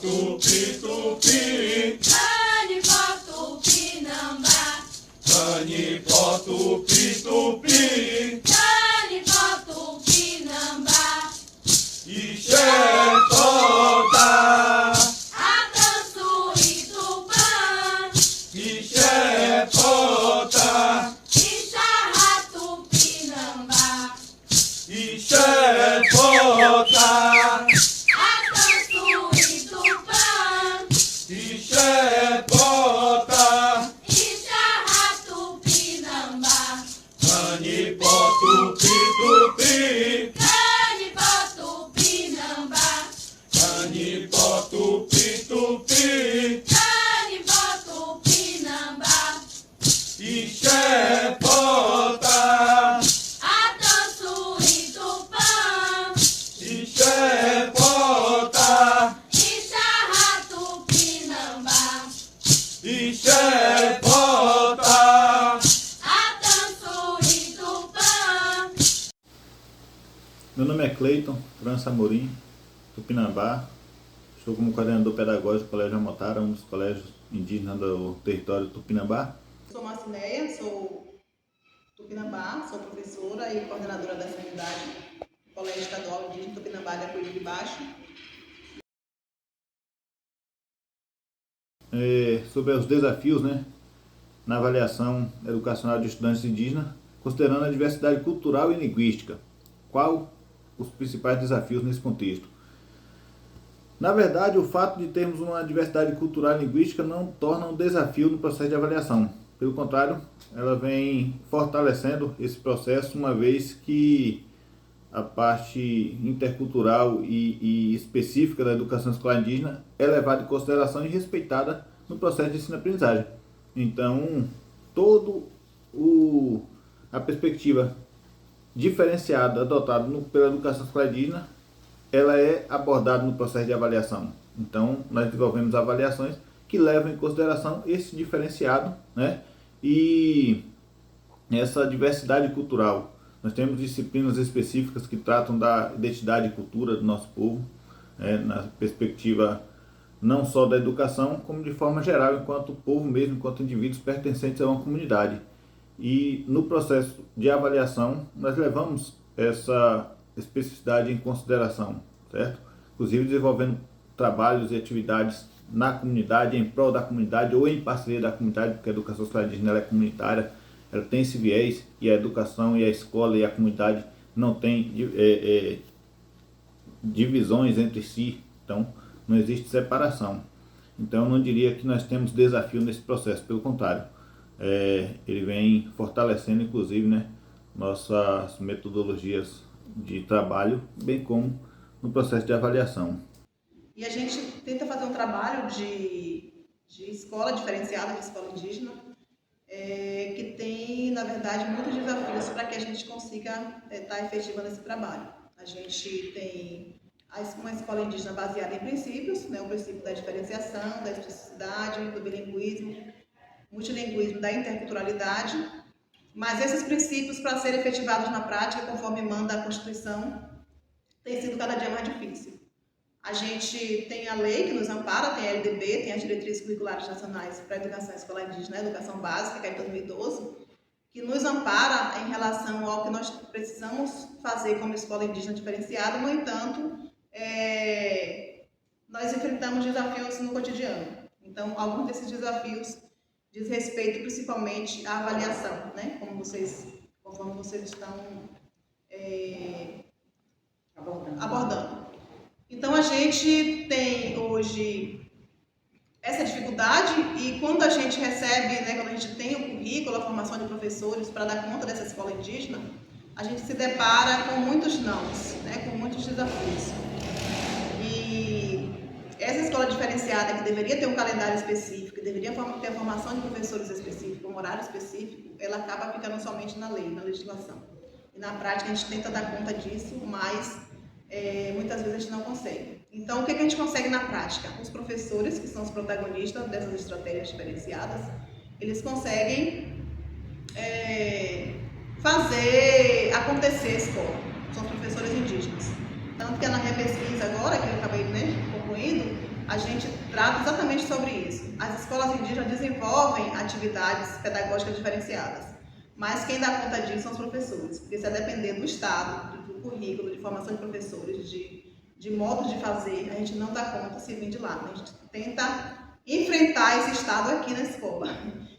tupi, tupi. Canipó, Tupinambá. Canipó, tupi, tupi. Canipó, Tupinambá. Ixé, tota. Atansu e Tupã. Ixé, tota. Ixarra, Tupinambá. Ixé, tota. Atansu e Tupã. Ixé, tota. Ixarra, Tupinambá. Canipó, tupi, tupi. Canipó, Tupinambá. Canipó, tupi, tupi. Canipó, Tupinambá. Ixé, tota. Atansu e Tupã. Ixé, tota. Ixarra, Tupinambá. Ixé, tota. Atansu e Tupã. Meu nome é Cleiton França Amorim, Tupinambá. Estou como coordenador pedagógico do Colégio Amotara, um dos colégios indígenas do território Tupinambá. Sou Marcineia, sou Tupinambá, sou professora e coordenadora dessa unidade do Colégio Estadual Indígena Tupinambá de Acolhida de Baixo. Sobre os desafios, na avaliação educacional de estudantes indígenas, considerando a diversidade cultural e linguística. Qual os principais desafios nesse contexto? Na verdade, o fato de termos uma diversidade cultural e linguística não torna um desafio no processo de avaliação. Pelo contrário, ela vem fortalecendo esse processo, uma vez que a parte intercultural e específica da educação escolar indígena é levada em consideração e respeitada no processo de ensino-aprendizagem. Então, a perspectiva diferenciada adotada pela educação escolar indígena, ela é abordada no processo de avaliação. Então, nós desenvolvemos avaliações que levam em consideração esse diferenciado, e essa diversidade cultural. Nós temos disciplinas específicas que tratam da identidade e cultura do nosso povo, na perspectiva não só da educação, como de forma geral, enquanto povo mesmo, enquanto indivíduos pertencentes a uma comunidade. E no processo de avaliação, nós levamos essa especificidade em consideração, certo? Inclusive desenvolvendo trabalhos e atividades na comunidade, em prol da comunidade ou em parceria da comunidade, porque a educação escolar indígena ela é comunitária, ela tem esse viés, e a educação e a escola e a comunidade não tem divisões entre si, então não existe separação. Então eu não diria que nós temos desafio nesse processo, pelo contrário, ele vem fortalecendo inclusive nossas metodologias de trabalho, bem como no processo de avaliação. E a gente tenta fazer um trabalho de escola diferenciada, de escola indígena, que tem, na verdade, muitos desafios para que a gente consiga estar efetiva nesse trabalho. A gente tem uma escola indígena baseada em princípios, o princípio da diferenciação, da especificidade, do bilinguismo, multilinguismo, da interculturalidade, mas esses princípios, para serem efetivados na prática, conforme manda a Constituição, tem sido cada dia mais difícil. A gente tem a lei que nos ampara, tem a LDB, tem as diretrizes curriculares nacionais para a educação escolar indígena, educação básica, que é em 2012, que nos ampara em relação ao que nós precisamos fazer como escola indígena diferenciada. No entanto, nós enfrentamos desafios no cotidiano. Então, alguns desses desafios diz respeito principalmente à avaliação, conforme vocês estão abordando. Então, a gente tem hoje essa dificuldade, e quando a gente recebe, quando a gente tem o currículo, a formação de professores para dar conta dessa escola indígena, a gente se depara com muitos nãos, com muitos desafios. E essa escola diferenciada, que deveria ter um calendário específico, que deveria ter a formação de professores específico, um horário específico, ela acaba ficando somente na lei, na legislação. E na prática a gente tenta dar conta disso, mas muitas vezes a gente não consegue. Então, o que a gente consegue na prática? Os professores, que são os protagonistas dessas estratégias diferenciadas, eles conseguem fazer acontecer a escola. São professores indígenas. Tanto que na minha pesquisa agora, que eu acabei concluindo, a gente trata exatamente sobre isso. As escolas indígenas desenvolvem atividades pedagógicas diferenciadas, mas quem dá conta disso são os professores, porque se a depender do estado, do currículo, de formação de professores, de modos de fazer, a gente não dá conta se vir de lá. A gente tenta enfrentar esse estado aqui na escola.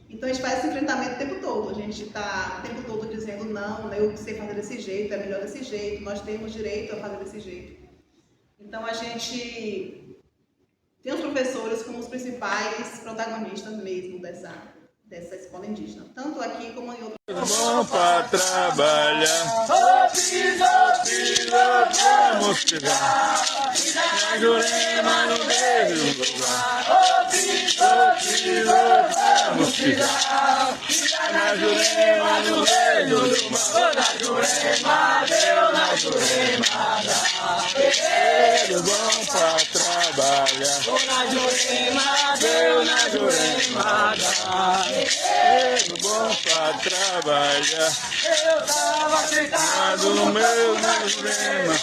Então a gente faz esse enfrentamento o tempo todo. A gente está o tempo todo dizendo não, eu sei fazer desse jeito, é melhor desse jeito, nós temos direito a fazer desse jeito. Então a gente tem os professores como os principais protagonistas mesmo dessa escola indígena, tanto aqui como em outros. Bom pra trabalhar, vamos pegar. Na Jurema no meio do lugar. Vamos pegar. Na Jurema no meio do mar. Na Jurema, deu na Jurema. Guerreiro bom pra trabalhar. Na Jurema, deu na Jurema. Guerreiro bom pra trabalhar. Eu tava sentado no meu na Jurema.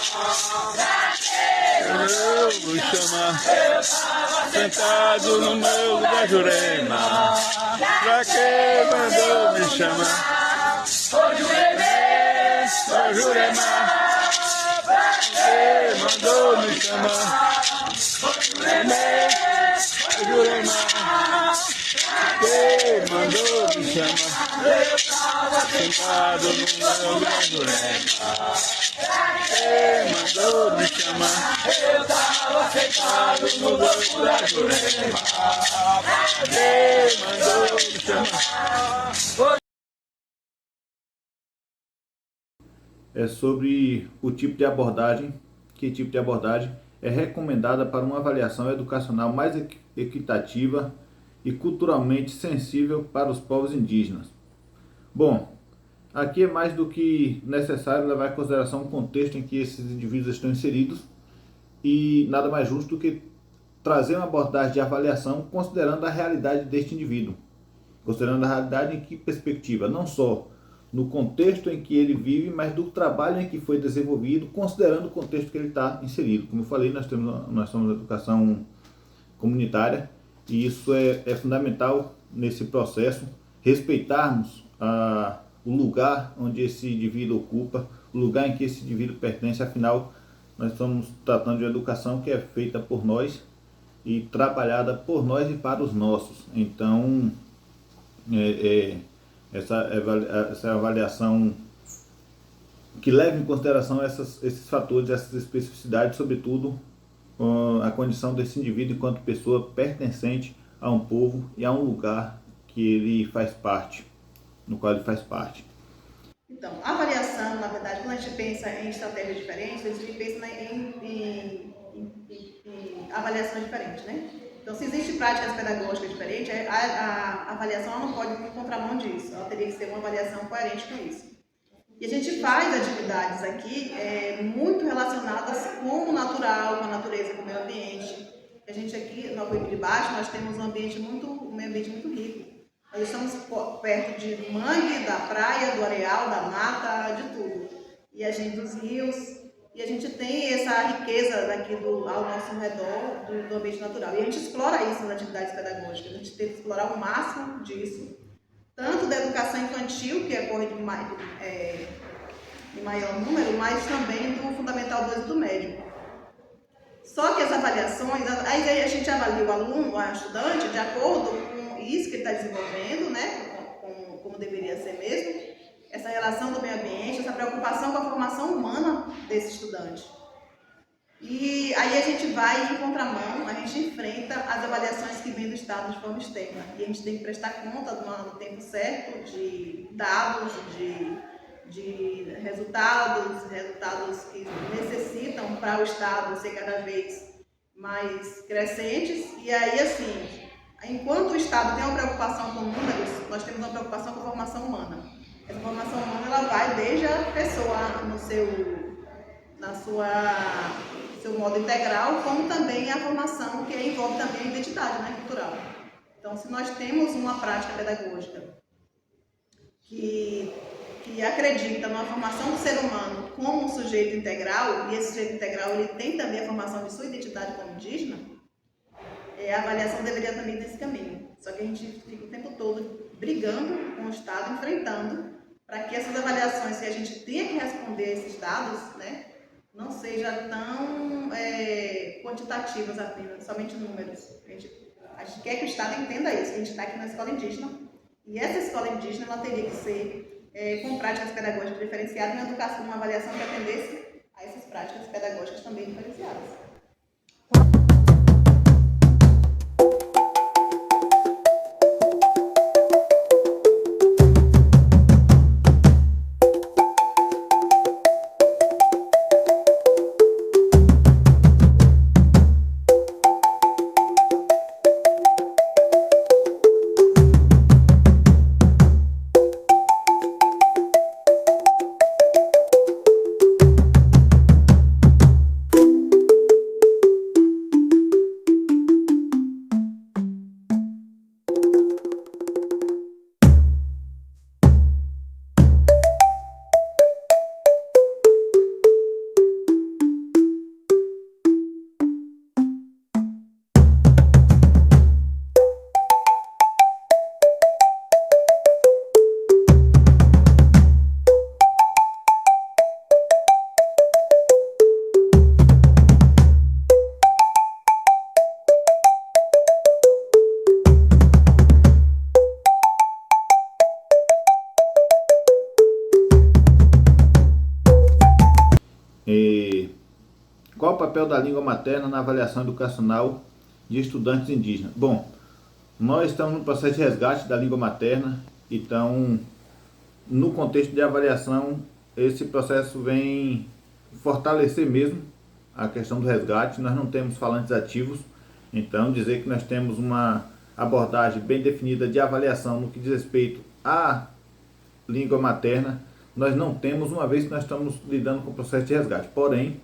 Eu vou chamar. Eu tava sentado no meu da Jurema. Pra que mandou me chamar? Ô Jurema, ô Jurema. Pra que mandou me chamar? Ô Jurema, ô Jurema. Quem mandou me chamar? Eu tava sentado no meu da Jurema. Quem mandou me chamar? Eu tava sentado no banco da Jurema. Quem mandou me chamar? É sobre o tipo de abordagem, que tipo de abordagem é recomendada para uma avaliação educacional mais equitativa e culturalmente sensível para os povos indígenas. Bom, aqui é mais do que necessário levar em consideração o contexto em que esses indivíduos estão inseridos e nada mais justo do que trazer uma abordagem de avaliação considerando a realidade deste indivíduo, considerando a realidade em que perspectiva, não só no contexto em que ele vive, mas do trabalho em que foi desenvolvido, considerando o contexto que ele está inserido. Como eu falei, nós somos educação comunitária e isso é fundamental nesse processo, respeitarmos o lugar onde esse indivíduo ocupa, o lugar em que esse indivíduo pertence. Afinal, nós estamos tratando de educação que é feita por nós e trabalhada por nós e para os nossos. Então, essa avaliação que leva em consideração esses fatores, essas especificidades, sobretudo a condição desse indivíduo enquanto pessoa pertencente a um povo e a um lugar que ele faz parte, no qual ele faz parte. Então, a avaliação, na verdade, quando a gente pensa em estratégias diferentes, a gente pensa em avaliações diferentes, né? Então, se existem práticas pedagógicas diferentes, a avaliação não pode ir em contramão disso, ela teria que ser uma avaliação coerente com isso. E a gente faz atividades aqui muito relacionadas com o natural, com a natureza, com o meio ambiente. A gente aqui, no Aguípe de Baixo, nós temos um meio ambiente muito rico. Nós estamos perto de mangue, da praia, do areal, da mata, de tudo. E a gente dos rios, e a gente tem essa riqueza daqui ao nosso redor do ambiente natural. E a gente explora isso nas atividades pedagógicas, a gente tenta explorar o máximo disso, tanto da educação infantil, que ocorre em maior número, mas também do Fundamental 2 e do médio. Só que as avaliações, aí a gente avalia o aluno, o estudante, de acordo com isso que ele está desenvolvendo, né, como deveria ser mesmo, essa relação do meio ambiente, essa preocupação com a formação humana desse estudante. E aí a gente vai em contramão, a gente enfrenta as avaliações que vêm do Estado de forma externa. E a gente tem que prestar conta no tempo certo de dados, de resultados que necessitam para o Estado ser cada vez mais crescentes. E aí, assim, enquanto o Estado tem uma preocupação com números, nós temos uma preocupação com a formação humana. Essa formação humana ela vai desde a pessoa no seu modo integral, como também a formação que envolve também a identidade, né, cultural. Então, se nós temos uma prática pedagógica que acredita numa formação do ser humano como um sujeito integral, e esse sujeito integral ele tem também a formação de sua identidade como indígena, a avaliação deveria também ir nesse caminho. Só que a gente fica o tempo todo brigando com o Estado, enfrentando, para que essas avaliações, se a gente tenha que responder a esses dados, né, não seja tão quantitativas apenas, somente números. A gente quer que o Estado entenda isso, que a gente está aqui na escola indígena, e essa escola indígena ela teria que ser com práticas pedagógicas diferenciadas, uma educação, uma avaliação que atendesse a essas práticas pedagógicas também diferenciadas. Qual o papel da língua materna na avaliação educacional de estudantes indígenas? Bom, nós estamos no processo de resgate da língua materna, então, no contexto de avaliação, esse processo vem fortalecer mesmo a questão do resgate. Nós não temos falantes ativos, então dizer que nós temos uma abordagem bem definida de avaliação no que diz respeito à língua materna, nós não temos, uma vez que nós estamos lidando com o processo de resgate. Porém,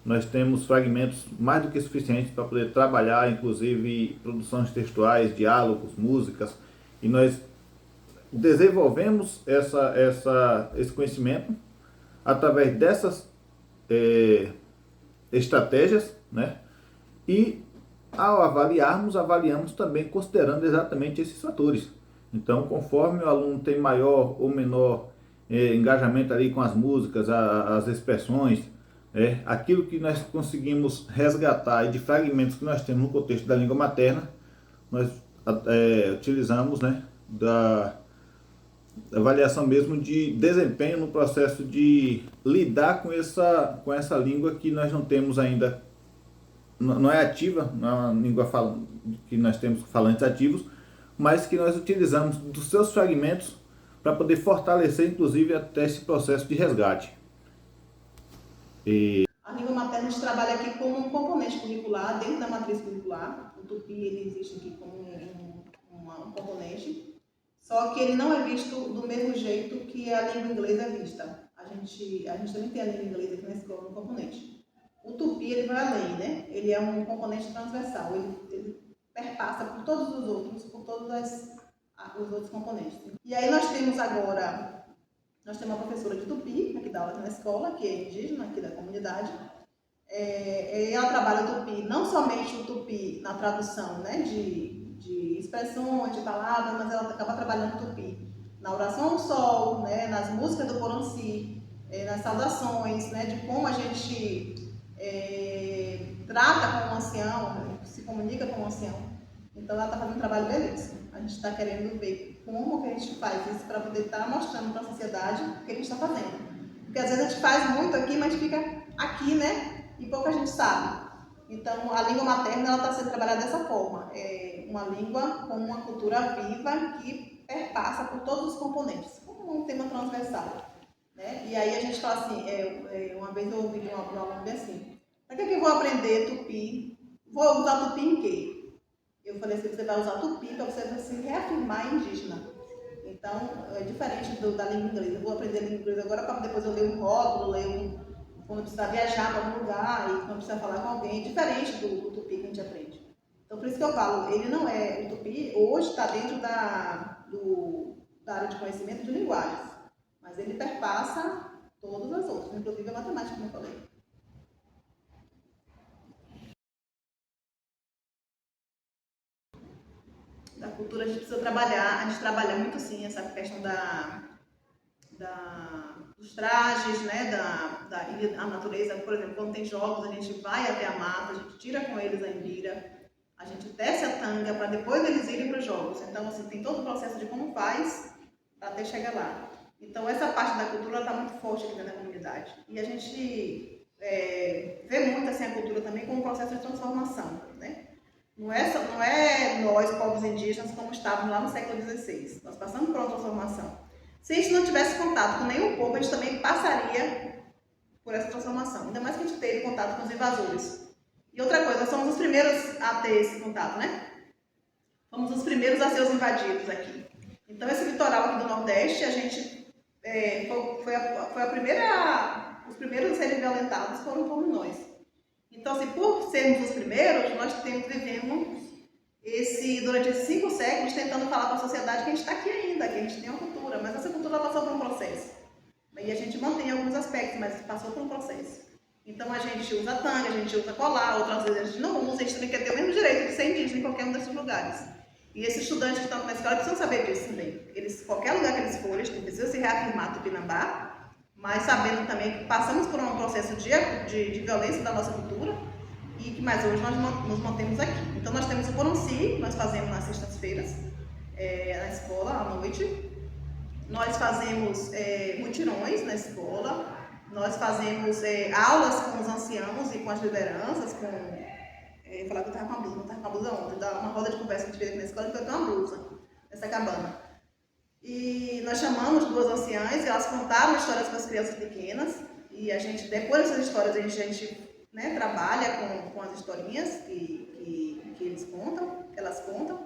nós temos fragmentos mais do que suficientes para poder trabalhar, inclusive produções textuais, diálogos, músicas, e nós desenvolvemos esse conhecimento através dessas estratégias, né? E ao avaliamos também considerando exatamente esses fatores. Então, conforme o aluno tem maior ou menor engajamento ali com as músicas, as expressões, aquilo que nós conseguimos resgatar e de fragmentos que nós temos no contexto da língua materna, nós utilizamos, né, da avaliação mesmo de desempenho no processo de lidar com essa língua que nós não temos ainda, não é ativa, não é uma língua que nós temos falantes ativos, mas que nós utilizamos dos seus fragmentos para poder fortalecer, inclusive, até esse processo de resgate. A língua materna a gente trabalha aqui como um componente curricular, dentro da matriz curricular. O tupi ele existe aqui como um componente, só que ele não é visto do mesmo jeito que a língua inglesa é vista. A gente também tem a língua inglesa aqui na escola no componente. O tupi ele vai além, né? Ele é um componente transversal, ele perpassa por todos os outros, por todos os outros componentes. E aí nós temos uma professora de tupi, que dá aula aqui na escola, que é indígena aqui da comunidade. Ela trabalha o tupi, não somente o tupi na tradução, né, de expressões, de palavras, mas ela acaba trabalhando o tupi na oração ao sol, né, nas músicas do Poronci, nas saudações, né, de como a gente trata com o ancião, se comunica com o ancião. Então ela está fazendo um trabalho belíssimo. A gente está querendo ver como que a gente faz isso para poder estar mostrando para a sociedade o que a gente está fazendo. Porque às vezes a gente faz muito aqui, mas fica aqui, né? E pouca gente sabe. Então a língua materna está sendo trabalhada dessa forma. É uma língua com uma cultura viva que perpassa por todos os componentes, como um tema transversal. Né? E aí a gente fala assim, uma vez eu ouvi de um aluno bem assim, para que eu vou aprender tupi? Vou usar tupi em quê? Eu falei assim, você vai usar tupi para você se reafirmar indígena. Então, é diferente da língua inglesa. Eu vou aprender a língua inglesa agora para depois eu ler um rótulo, quando precisar viajar para algum lugar e quando precisar falar com alguém. É diferente do tupi que a gente aprende. Então, por isso que eu falo, ele não é, o tupi hoje está dentro da área de conhecimento de linguagens, mas ele perpassa todas as outras, inclusive a matemática, como eu falei. cultura a gente precisa trabalhar, a gente trabalha muito sim essa questão dos trajes, né, a natureza, por exemplo, quando tem jogos a gente vai até a mata, a gente tira com eles a embira, a gente desce a tanga para depois eles irem para os jogos. Então, assim, tem todo o processo de como faz para até chegar lá. Então, essa parte da cultura está muito forte aqui dentro da comunidade. E a gente vê muito assim, a cultura também como um processo de transformação, né? Não é nós, povos indígenas, como estávamos lá no século XVI. Nós passamos por uma transformação. Se a gente não tivesse contato com nenhum povo, a gente também passaria por essa transformação. Ainda mais que a gente teve contato com os invasores. E outra coisa, nós somos os primeiros a ter esse contato, né? Fomos os primeiros a ser os invadidos aqui. Então, esse litoral aqui do Nordeste, a gente foi a primeira... Os primeiros a serem violentados fomos nós. Então, assim, por sermos os primeiros, nós vivemos durante esses 5 séculos tentando falar para a sociedade que a gente está aqui ainda, que a gente tem uma cultura, mas essa cultura passou por um processo. E a gente mantém alguns aspectos, mas passou por um processo. Então, a gente usa tanga, a gente usa colar, outras vezes a gente não usa, a gente também quer ter o mesmo direito de ser indígena em qualquer um desses lugares. E esses estudantes que estão na escola precisam saber disso também. Qualquer lugar que eles forem, eles precisam se reafirmar Tupinambá, mas sabendo também que passamos por um processo de violência da nossa cultura e que mais hoje nós nos mantemos aqui. Então, nós temos o Poronci, nós fazemos nas sextas-feiras, na escola, à noite. Nós fazemos mutirões na escola, nós fazemos aulas com os anciãos e com as lideranças, falar que eu estava com a blusa, não estava com a blusa ontem, dá uma roda de conversa que a gente fez aqui na escola e foi com uma blusa, nessa cabana. E nós chamamos 2 anciãs e elas contaram histórias para as crianças pequenas e a gente, depois dessas histórias, a gente trabalha com as historinhas que elas contam.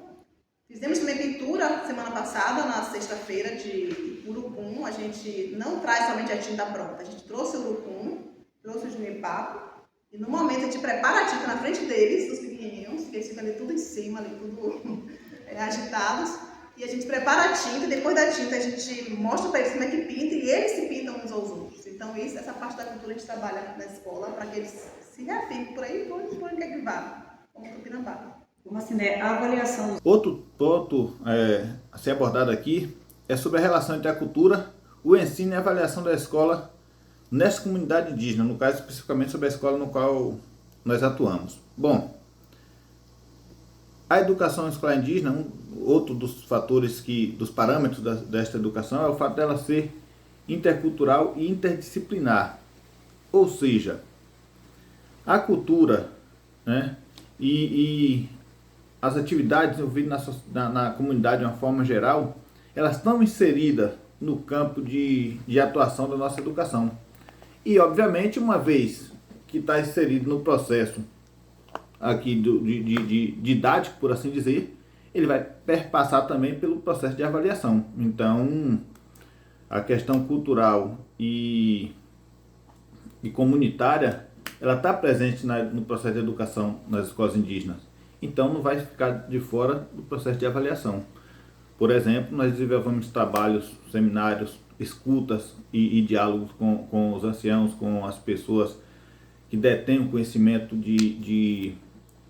Fizemos também pintura semana passada, na sexta-feira, de urupum. A gente não traz somente a tinta pronta, a gente trouxe o urupum, trouxe o junipapo e no momento a gente prepara a tinta na frente deles, dos pequenininhos, que eles ficam ali tudo em cima, ali tudo agitados. E a gente prepara a tinta e depois da tinta a gente mostra para eles como é que pinta e eles se pintam uns aos outros. Então essa parte da cultura a gente trabalha na escola para que eles se reafirmem por aí, por onde quer que vá, como Tupinambá. Como assim, né? A avaliação. Outro ponto a ser abordado aqui é sobre a relação entre a cultura, o ensino e a avaliação da escola nessa comunidade indígena, no caso especificamente sobre a escola no qual nós atuamos. Bom, a educação escolar indígena, outro dos fatores dos parâmetros desta educação é o fato dela ser intercultural e interdisciplinar. Ou seja, a cultura, né, e as atividades envolvidas na comunidade de uma forma geral, elas estão inseridas no campo de atuação da nossa educação. E, obviamente, uma vez que está inserido no processo aqui de didático, por assim dizer, ele vai perpassar também pelo processo de avaliação. Então, a questão cultural e comunitária, ela está presente no processo de educação nas escolas indígenas. Então, não vai ficar de fora do processo de avaliação. Por exemplo, nós desenvolvemos trabalhos, seminários, escutas e diálogos com os anciãos, com as pessoas que detêm um conhecimento de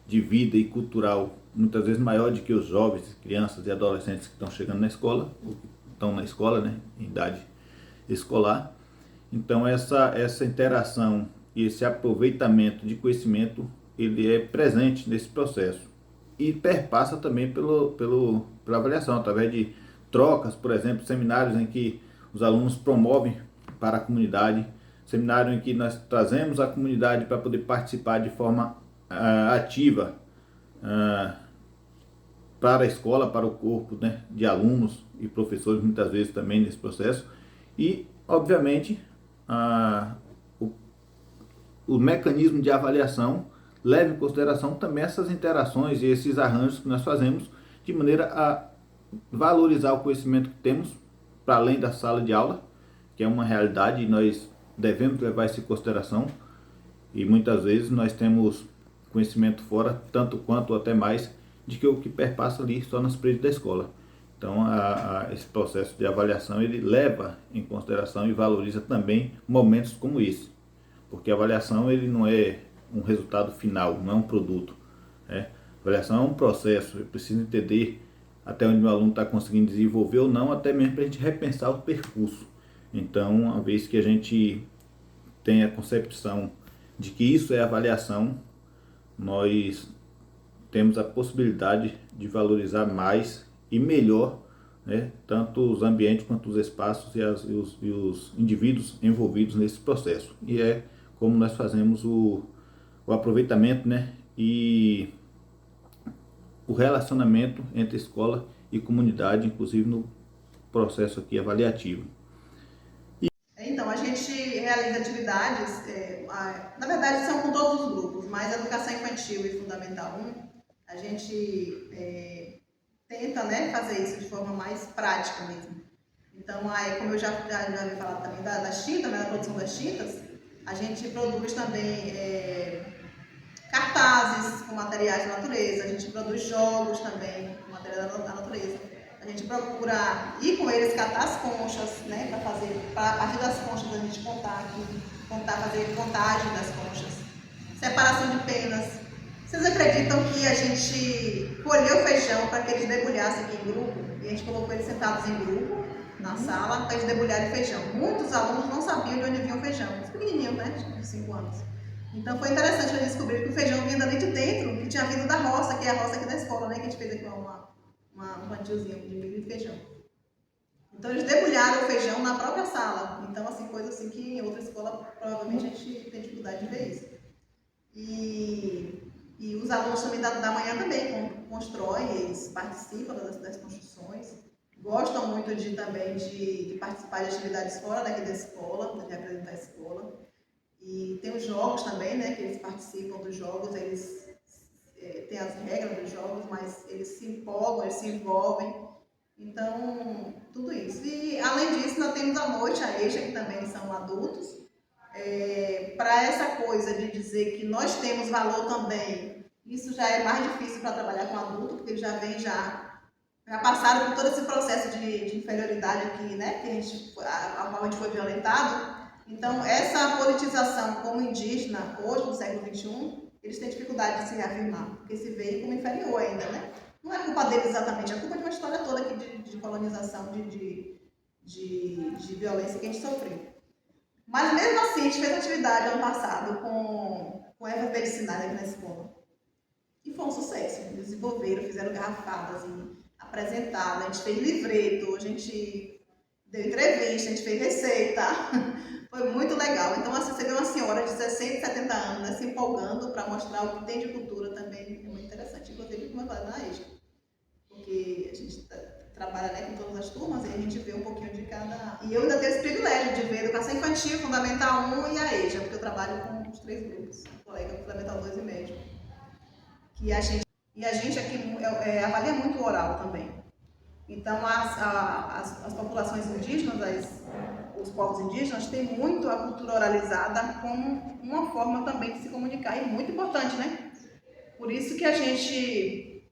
vida e cultural muitas vezes maior do que os jovens, crianças e adolescentes que estão chegando na escola, ou que estão na escola, né, em idade escolar. Então, essa interação e esse aproveitamento de conhecimento, ele é presente nesse processo e perpassa também pela avaliação, através de trocas, por exemplo, seminários em que os alunos promovem para a comunidade, seminário em que nós trazemos a comunidade para poder participar de forma ativa para a escola, para o corpo, né, de alunos e professores, muitas vezes também nesse processo. E, obviamente, o mecanismo de avaliação leva em consideração também essas interações e esses arranjos que nós fazemos de maneira a valorizar o conhecimento que temos para além da sala de aula, que é uma realidade e nós devemos levar isso em consideração. E muitas vezes nós temos conhecimento fora, tanto quanto ou até mais, de que o que perpassa ali só nas paredes da escola. Então, esse processo de avaliação, ele leva em consideração e valoriza também momentos como esse. Porque a avaliação, ele não é um resultado final, não é um produto. Né? A avaliação é um processo, eu preciso entender até onde o aluno está conseguindo desenvolver ou não, até mesmo para a gente repensar o percurso. Então, uma vez que a gente tem a concepção de que isso é avaliação, nós temos a possibilidade de valorizar mais e melhor, né, tanto os ambientes quanto os espaços e os indivíduos envolvidos nesse processo. E é como nós fazemos o aproveitamento, né, e o relacionamento entre escola e comunidade, inclusive no processo aqui avaliativo. Então, a gente realiza atividades, na verdade são com todos os grupos, mas educação infantil e fundamental 1, a gente tenta, né, fazer isso de forma mais prática mesmo. Então, como eu já havia falado também das tintas, né, da produção das tintas, a gente produz também cartazes com materiais da natureza, a gente produz jogos também com materiais da natureza. A gente procura ir com eles, catar as conchas, né, para a partir das conchas a gente fazer contagem das conchas, separação de penas. Vocês acreditam que a gente colheu feijão para que eles debulhassem aqui em grupo? E a gente colocou eles sentados em grupo na sala para eles debulharem feijão. Muitos alunos não sabiam de onde vinha o feijão, os pequenininhos, né, de 5 anos. Então foi interessante eu descobrir que o feijão vinha dali de dentro, que tinha vindo da roça, que é a roça aqui da escola, né, que a gente fez aqui um plantiozinho de milho e feijão. Então eles debulharam o feijão na própria sala. Então, assim, coisa assim que em outra escola provavelmente a gente tem dificuldade de ver isso. E os alunos também da manhã também constroem, eles participam das construções, gostam muito também de participar de atividades fora daqui da escola, de representar a escola. E tem os jogos também, né, que eles participam dos jogos, eles têm as regras dos jogos, mas eles se empolgam, eles se envolvem. Então, tudo isso. E, além disso, nós temos à noite a EJA, que também são adultos. Para essa coisa de dizer que nós temos valor também, isso já é mais difícil para trabalhar com adulto, porque eles já passaram por todo esse processo de inferioridade aqui, né, a qual a gente foi violentado. Então, essa politização como indígena, hoje, no século XXI, eles têm dificuldade de se reafirmar, porque se veem como inferior ainda, né? Não é culpa deles exatamente, é culpa de uma história toda aqui de colonização, de violência que a gente sofreu. Mas mesmo assim, a gente fez atividade ano passado com ervas medicinais aqui na escola. E foi um sucesso. Eles desenvolveram, fizeram garrafadas e apresentaram, a gente fez livreto, a gente deu entrevista, a gente fez receita. Foi muito legal. Então, assim, você vê uma senhora de 60, 70 anos, né, se empolgando para mostrar o que tem de cultura também, é muito interessante. Inclusive, como eu falei, na EJA. Porque a gente trabalha, né, com todas as turmas e a gente vê um pouquinho de cada... E eu ainda tenho esse privilégio de ver Educação Infantil, Fundamental 1 e a EJA, porque eu trabalho com os 3 grupos, colega Fundamental 2 e médio. E a gente aqui avalia muito o oral também. Então, as populações indígenas, os povos indígenas, têm muito a cultura oralizada como uma forma também de se comunicar, e é muito importante, né? Por isso que a gente,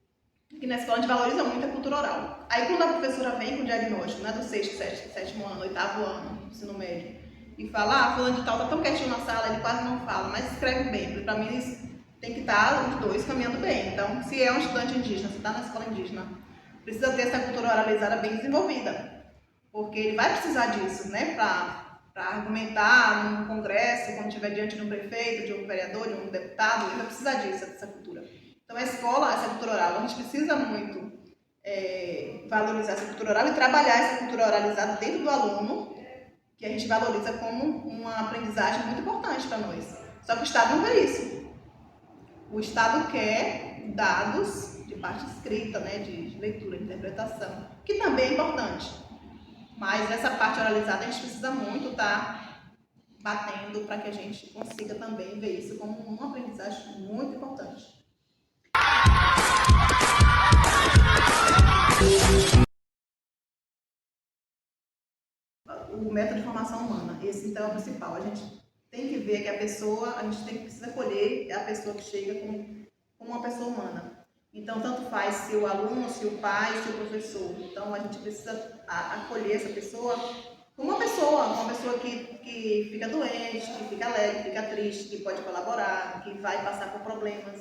aqui na escola, a gente valoriza muito a cultura oral. Aí, quando a professora vem com o diagnóstico, né, do 6º, 7º ano, 8º ano, ensino médio, e fala, fulano de tal tá tão quietinho na sala, ele quase não fala, mas escreve bem. Para mim, isso tem que estar os dois caminhando bem. Então, se é um estudante indígena, se está na escola indígena, precisa ter essa cultura oralizada bem desenvolvida, porque ele vai precisar disso, né, para argumentar num congresso, quando estiver diante de um prefeito, de um vereador, de um deputado, ele vai precisar disso, dessa cultura. Então, a escola, essa cultura oral, a gente precisa muito valorizar essa cultura oral e trabalhar essa cultura oralizada dentro do aluno, que a gente valoriza como uma aprendizagem muito importante para nós. Só que o Estado não vê isso. O Estado quer dados de parte escrita, né, de leitura, de interpretação, que também é importante. Mas essa parte oralizada a gente precisa muito estar batendo para que a gente consiga também ver isso como uma aprendizagem muito importante. O método de formação humana, esse então é o principal. A gente tem que ver que a pessoa, a gente precisa acolher a pessoa que chega como uma pessoa humana. Então, tanto faz se o aluno, se o pai, se o professor. Então, a gente precisa acolher essa pessoa como uma pessoa que fica doente, que fica alegre, que fica triste, que pode colaborar, que vai passar por problemas.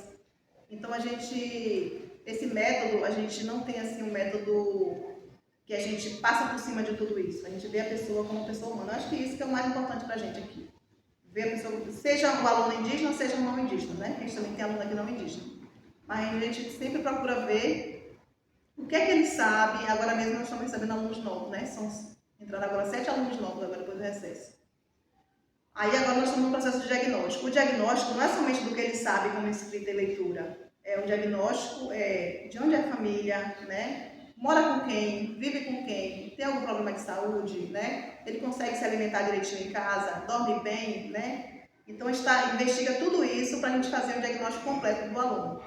Então, a gente esse método, a gente não tem assim um método que a gente passa por cima de tudo isso. A gente vê a pessoa como pessoa humana. Eu acho que isso que é o mais importante para a gente aqui. Ver a pessoa, seja um aluno indígena, seja um não indígena, né? A gente também tem aluno aqui não indígena. Mas a gente sempre procura ver o que é que ele sabe. Agora mesmo nós estamos recebendo alunos novos, né? Entraram agora 7 alunos novos agora depois do recesso. Aí agora nós estamos no processo de diagnóstico. O diagnóstico não é somente do que ele sabe como escrita e leitura. O diagnóstico de onde é a família, né? Mora com quem, vive com quem, tem algum problema de saúde, né? Ele consegue se alimentar direitinho em casa, dorme bem, né? Então investiga tudo isso para a gente fazer um diagnóstico completo do aluno.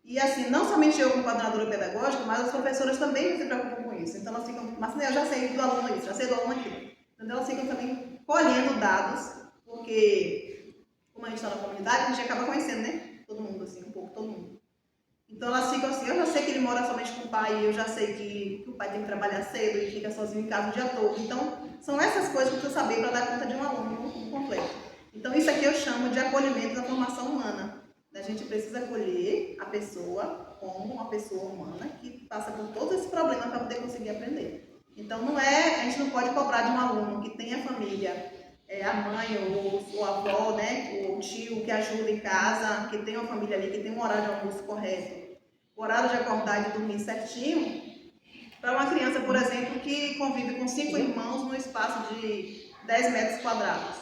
E assim, não somente eu como coordenadora pedagógica, mas as professoras também se preocupam com isso. Então elas ficam, mas eu já sei do aluno isso, já sei do aluno aquilo. Então elas ficam também colhendo dados, porque como a gente está na comunidade, a gente acaba conhecendo, né? Todo mundo, assim, um pouco todo mundo. Então elas ficam assim, eu já sei que ele mora somente com o pai, eu já sei que o pai tem que trabalhar cedo e fica sozinho em casa o dia todo. Então, são essas coisas que eu preciso saber para dar conta de um aluno completo. Então, isso aqui eu chamo de acolhimento da formação humana. A gente precisa acolher a pessoa como uma pessoa humana que passa por todos esses problemas para poder conseguir aprender. Então, a gente não pode cobrar de um aluno que tenha família, a mãe ou a avó, né, ou o tio que ajuda em casa, que tem uma família ali, que tem um horário de almoço correto, o horário de acordar e de dormir certinho, para uma criança, por exemplo, que convive com 5 irmãos num espaço de 10 metros quadrados,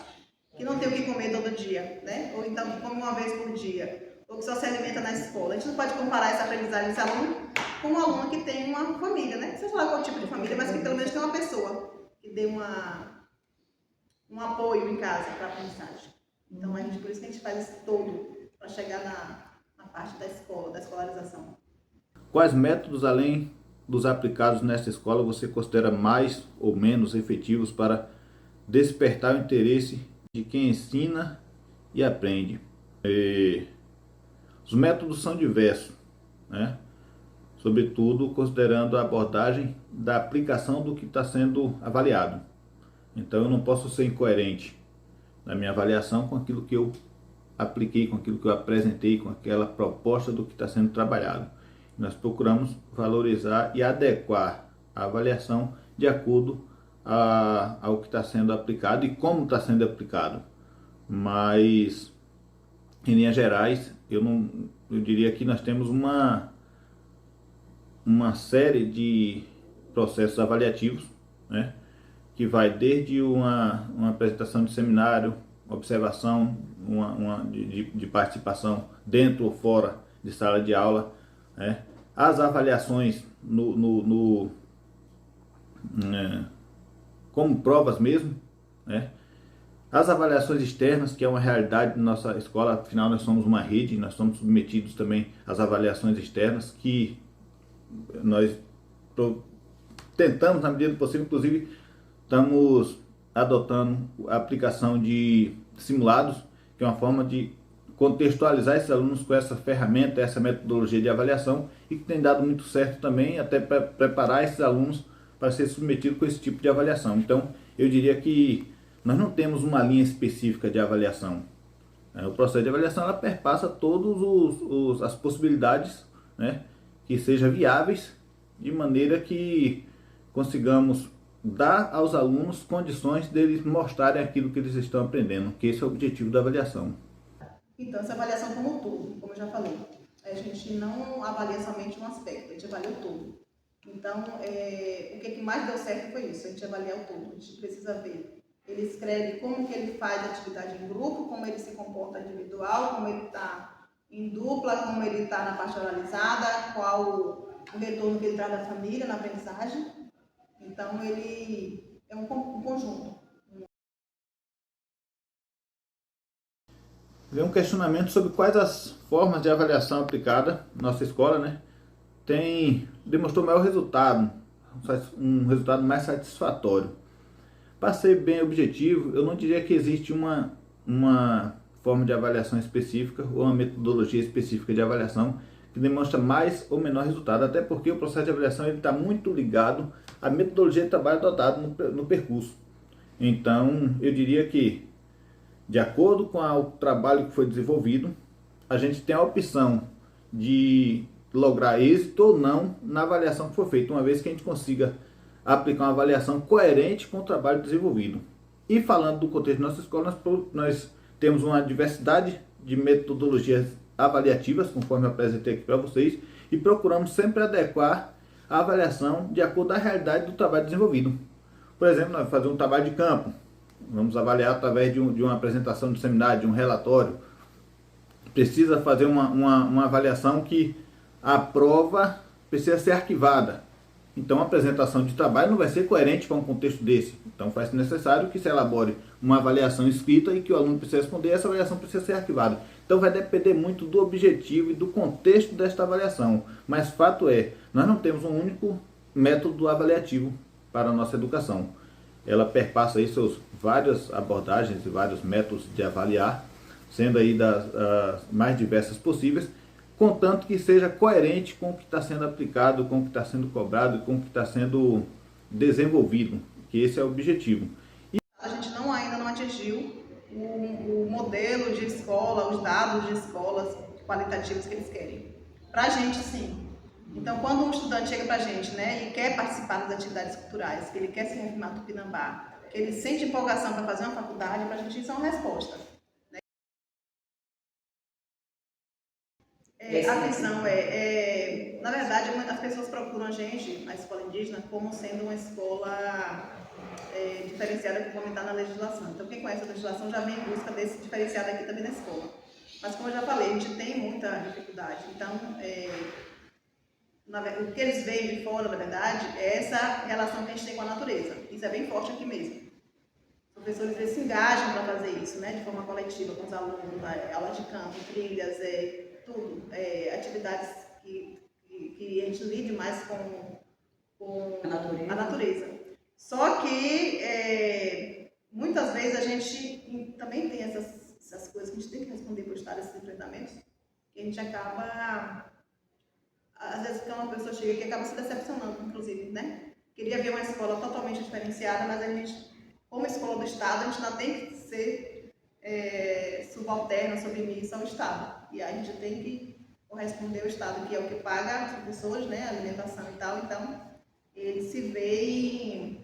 que não tem o que comer todo dia, né? Ou então que come uma vez por dia, ou que só se alimenta na escola. A gente não pode comparar essa aprendizagem desse aluno com um aluno que tem uma família, né? Seja lá qual tipo de família, mas que pelo menos tem uma pessoa que dê um apoio em casa para a aprendizagem. Então, por isso que a gente faz isso todo, para chegar na parte da escola, da escolarização. Quais métodos, além dos aplicados nesta escola, você considera mais ou menos efetivos para despertar o interesse de quem ensina e aprende? Os métodos são diversos, né? Sobretudo considerando a abordagem da aplicação do que está sendo avaliado. Então eu não posso ser incoerente na minha avaliação com aquilo que eu apliquei, com aquilo que eu apresentei, com aquela proposta do que está sendo trabalhado. Nós procuramos valorizar e adequar a avaliação de acordo ao que está sendo aplicado e como está sendo aplicado. Mas, em linhas gerais, eu diria que nós temos uma série de processos avaliativos, né, que vai desde uma apresentação de seminário, observação de participação dentro ou fora de sala de aula, né, as avaliações como provas mesmo, né, as avaliações externas, que é uma realidade da nossa escola. Afinal nós somos uma rede, nós somos submetidos também às avaliações externas, que nós tentamos, na medida do possível, inclusive estamos adotando a aplicação de simulados, que é uma forma de contextualizar esses alunos com essa ferramenta, essa metodologia de avaliação, e que tem dado muito certo também, até para preparar esses alunos para ser submetidos com esse tipo de avaliação. Então, eu diria que nós não temos uma linha específica de avaliação. O processo de avaliação ela perpassa todas as possibilidades, né, que sejam viáveis, de maneira que consigamos dar aos alunos condições deles mostrarem aquilo que eles estão aprendendo, que esse é o objetivo da avaliação. Então, essa avaliação como um todo, como eu já falei, a gente não avalia somente um aspecto, a gente avalia o todo. Então, o que mais deu certo foi isso, a gente avalia o todo, a gente precisa ver. Ele escreve como que ele faz a atividade em grupo, como ele se comporta individual, como ele está em dupla, como ele está na parte oralizada, qual o retorno que ele traz da família na aprendizagem. Então, ele é um conjunto. Vem um questionamento sobre quais as formas de avaliação aplicada na nossa escola, né, demonstrou maior resultado, um resultado mais satisfatório. Para ser bem objetivo, eu não diria que existe uma forma de avaliação específica ou uma metodologia específica de avaliação que demonstra mais ou menor resultado, até porque o processo de avaliação está muito ligado à metodologia de trabalho adotada no percurso. Então, eu diria que, de acordo com o trabalho que foi desenvolvido, a gente tem a opção de lograr êxito ou não na avaliação que for feita, uma vez que a gente consiga aplicar uma avaliação coerente com o trabalho desenvolvido. E falando do contexto de nossa escola, nós temos uma diversidade de metodologias avaliativas, conforme eu apresentei aqui para vocês, e procuramos sempre adequar a avaliação de acordo com a realidade do trabalho desenvolvido. Por exemplo, nós vamos fazer um trabalho de campo, vamos avaliar através de uma apresentação de seminário, de um relatório. Precisa fazer uma avaliação que a prova precisa ser arquivada. Então a apresentação de trabalho não vai ser coerente com um contexto desse. Então faz necessário que se elabore uma avaliação escrita e que o aluno precisa responder, essa avaliação precisa ser arquivada. Então vai depender muito do objetivo e do contexto desta avaliação. Mas fato é, nós não temos um único método avaliativo para a nossa educação. Ela perpassa aí seus várias abordagens e vários métodos de avaliar, sendo aí das mais diversas possíveis, contanto que seja coerente com o que está sendo aplicado, com o que está sendo cobrado e com o que está sendo desenvolvido, que esse é o objetivo. A gente ainda não atingiu o modelo de escola, os dados de escolas qualitativos que eles querem. Para a gente, sim. Então, quando um estudante chega para a gente, né, e quer participar das atividades culturais, que ele quer se reafirmar no Tupinambá, que ele sente empolgação para fazer uma faculdade, para a gente isso é uma resposta. A questão na verdade, muitas pessoas procuram a gente, a escola indígena, como sendo uma escola diferenciada que está na legislação. Então, quem conhece a legislação já vem em busca desse diferenciado aqui também na escola. Mas, como eu já falei, a gente tem muita dificuldade. Então, o que eles veem de fora, na verdade, é essa relação que a gente tem com a natureza. Isso é bem forte aqui mesmo. Os professores eles se engajam para fazer isso, né, de forma coletiva, com os alunos, aulas de campo, trilhas, tudo, atividades que a gente lide mais com a natureza. Só que muitas vezes a gente também tem essas coisas que a gente tem que responder por estar nesses enfrentamentos, que a gente acaba, às vezes quando uma pessoa chega aqui, acaba se decepcionando, inclusive, né? Queria ver uma escola totalmente diferenciada, mas a gente, como escola do Estado, a gente ainda tem que ser subalterna, submissa ao Estado. E aí a gente tem que corresponder ao Estado, que é o que paga os professores, né, a alimentação e tal. Então, eles se veem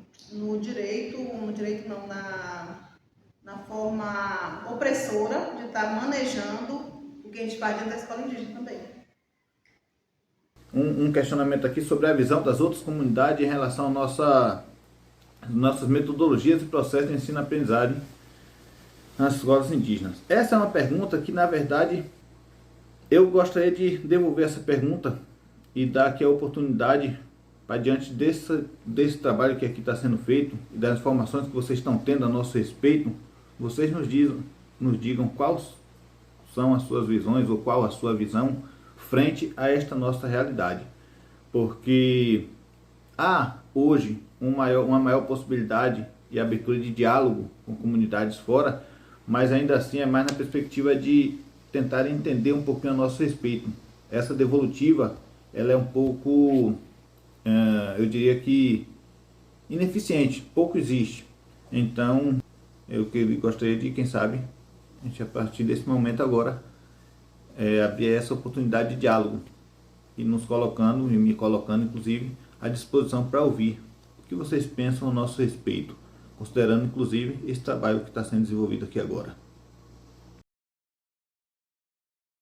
na forma opressora de estar manejando o que a gente faz dentro da escola indígena também. Um questionamento aqui sobre a visão das outras comunidades em relação às nossas metodologias e processos de ensino-aprendizagem nas escolas indígenas. Essa é uma pergunta que, na verdade, eu gostaria de devolver essa pergunta e dar aqui a oportunidade para, diante desse trabalho que aqui está sendo feito e das informações que vocês estão tendo a nosso respeito, vocês nos digam quais são as suas visões ou qual a sua visão frente a esta nossa realidade. Porque há hoje uma maior possibilidade e abertura de diálogo com comunidades fora, mas ainda assim é mais na perspectiva de tentar entender um pouquinho a nosso respeito. Essa devolutiva, ela é um pouco, eu diria que ineficiente, pouco existe. Então, eu gostaria de, quem sabe, a gente a partir desse momento agora, abrir essa oportunidade de diálogo e nos colocando, e me colocando inclusive, à disposição para ouvir o que vocês pensam a nosso respeito, considerando inclusive esse trabalho que está sendo desenvolvido aqui agora.